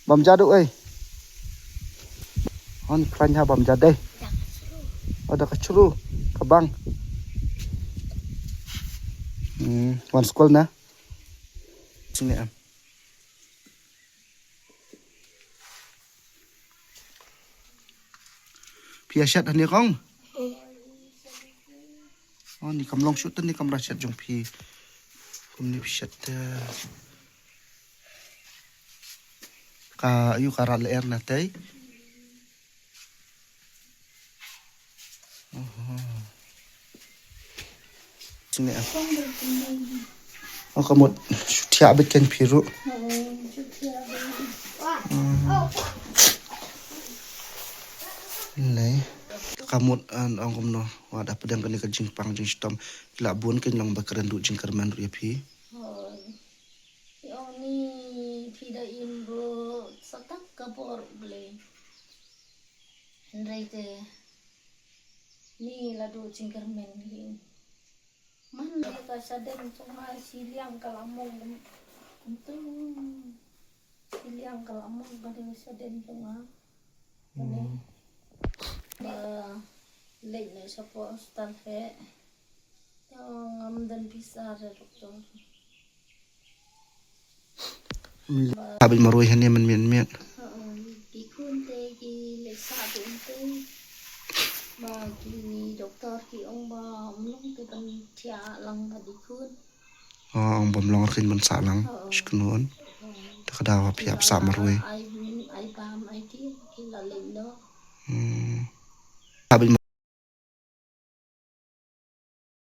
bầm ra đủ ấy on khoanh ha bầm ra đây ada kacuru kabang one school na sini am pia shat anh không on ni kam long shoot ni kam ra shat jong pi ni shat ka yu karat leer na tay sini am oh kamu tiap bikin piru này kamu ang kamu wada pedang kani ka jingpang jing stom labun ken lang bakaran du jing karman ru yapi ni pida imbo satak kapor ble henraite ni ladu jing karmen hin man ka sadem cuma siliang kalamong untung siliang kalamong badeng sadem cuma ini late na siya po star he yung dan pisar doktor abin maroi han man men di kunte ki leksa kunte ba ki doktor ki ong ba umlong te ban tia lang ba di kun ang bom long kin man sa lang sknuon takadawa piap sa maroi ai pam ai ti ki la lendo abin